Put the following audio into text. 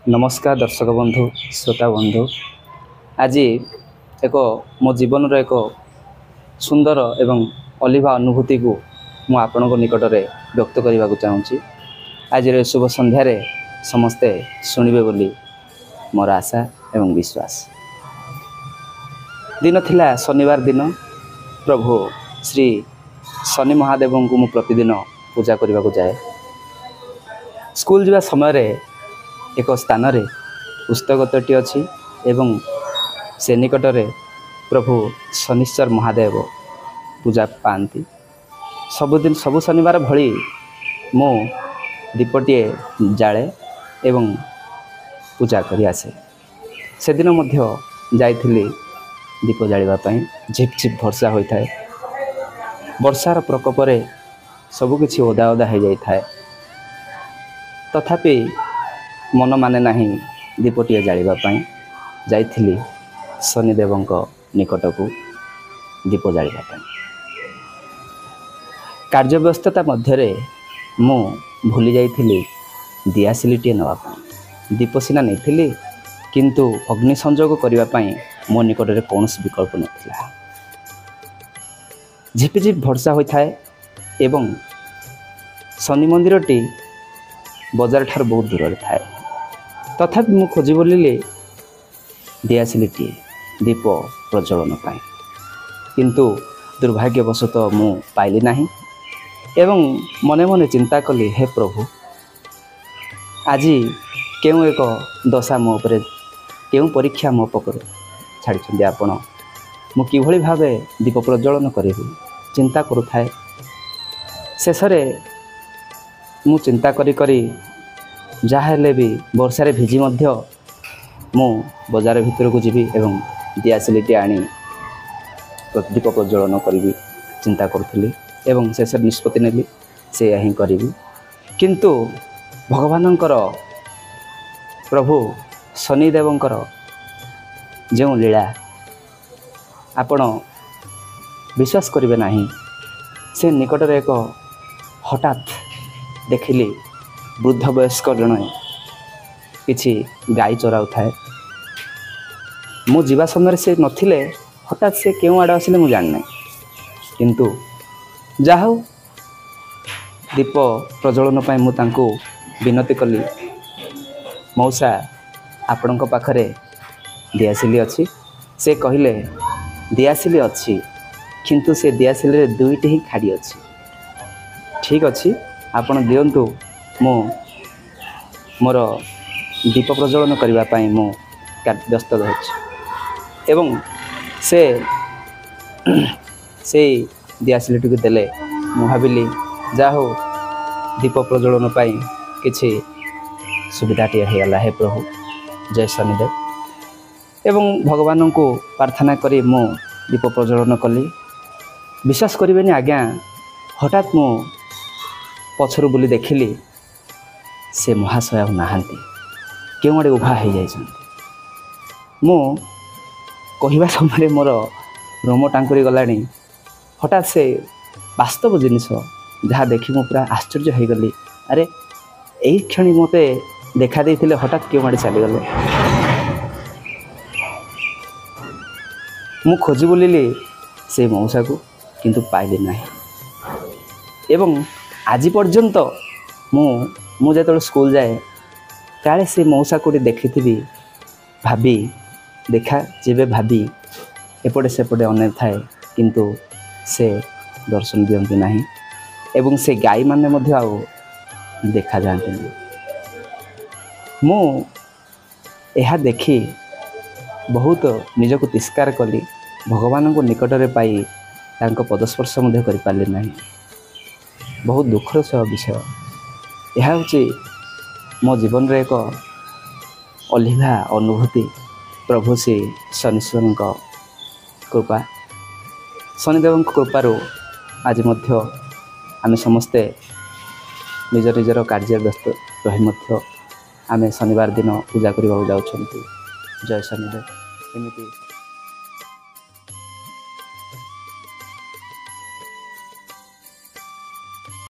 नमस्कार दर्शक बंधु श्रोता बंधु आज एक मो जीवन एक सुंदर एवं अलिभा अनुभूति को मु आपण निकट में व्यक्त करने को चाहूँगी। आज शुभ संध्यारे समस्ते शुणिबे बोली मोर आशा एवं विश्वास। दिन थिला शनिवार दिन प्रभु श्री शनि महादेव को मु प्रतिदिन पूजा करने को जाए। स्कूल जावा समय एक स्थान रे पुस्तकटी अच्छी एवं से निकटरे प्रभु शनिश्चर महादेव पूजा पाती। सबुदिन सबु शनिवार भली मो दीपटे जाले एवं पूजा करि आसे। से दिन मध्य जाइथिली दीप जालिबापई। झिप झिप वर्षा होता है। वर्षार प्रकोपरे सबुकिछि ओदा ओदा हो जाए। तथापि मन माने नहीं दीपटे जालिबापई जाइथिली शनिदेवंक निकट को दीप जालिबापई। कार्य व्यस्तता मध्यरे मु भूली जाइथिली दियासिलीटे नवापई। दीप सिना नहीं किंतु अग्नि संयोग करने मो निकट में कौन विकल्प नथिला। झिपिझिप वर्षा होता है एवं शनि मंदिरटी बजार ठार बहुत दूर थाए। तथापि मु खोजी बोलिले दियासिलीटी दीप प्रज्वलन पाई, किंतु दुर्भाग्यवशतः मु पाइली नहीं। एवं मने मने चिंता कली, हे प्रभु आज केउ एक दशा मो उपरे केउ परीक्षा मो पकड़ छाड़ी आपण। मु किभली भावे दीप प्रज्वलन करी चिंता करुथाए। शेषरे मु चिंता करी करी जहाँ हेले भी वर्षारे भिजी मध्य मु बजार भितर को जीवी एवं दियासिलीटी आनी दीप प्रज्वलन करी चिंता करुली एवं शेष निष्पत्ति नेली से यही करी। किंतु भगवानंकर प्रभु शनिदेवंकर जो लीला आपण विश्वास करिवे नहीं। से निकट में एक हठात देखिली वृद्ध वयस्क जन किछि गाई चराउ थाए। मु जीवा समय से नथिले, हठात से केउ आड़ आसिले मु जानि। किंतु जाहौ दीप प्रज्वलन पाई मु तांको विनती कली, मौसा आपणक पाखरे दियासिली अच्छी। से कहिले दियासिली अच्छी किंतु से दियासिली दुईटी ही खाड़ी अच्छी। ठीक अच्छी आपण दियंतु, मु मोर दीप प्रज्वलन करने मु व्यस्त रही। एवं से दियासिलीटी को देले मु भाविली जा हो दीप प्रज्वलन पाई किछि सुविधाटे होगला। हे प्रभु जय शनिदेव। एवं भगवान को प्रार्थना करी मु दीप प्रज्वलन कली। विश्वास करिवेनी आज्ञा, हठात मु पछरु बुली देखिली से महाशय नहांती, केउ आड़े उभा हो जाइछन्ति। मु कहिबा समय मोर रोम टांकुरी गलानी। हठात से वास्तव जिनिस जहाँ देखी मु पूरा आश्चर्य हो गली। अरे यही क्षणी मते देखा देइथिले, हठात केउ आड़े चली गले। मु खोजी बोलिली से मौसा को, किंतु पाइली नहीं। एवं आज पर्यंत मु जो स्कूल जाए काले से मौसा को देखी भाभी देखा जेबे भाभी एपटे सेपटे अनेक थाए, किंतु से दर्शन दियंती नहीं। एवं से गाई माने मध्य आउ देखा जाते नहीं। मु यह देखी बहुत निजको तिरस्कार कली। भगवान को निकट में पाई तांको पदस्पर्श मध्य करि पारली नहीं। बहुत दुखर विषय। यह हूँ मो जीवन रे एक अलिभा अनुभूति। प्रभु श्री शनिश्वर कृपा, शनिदेव कृपारू आज मध्य आमे समस्ते निज निजर कार्य व्यस्त रही मध्य आमे शनिवार दिन पूजा करने जाउछन्ति। जय शनिदेव। एमिति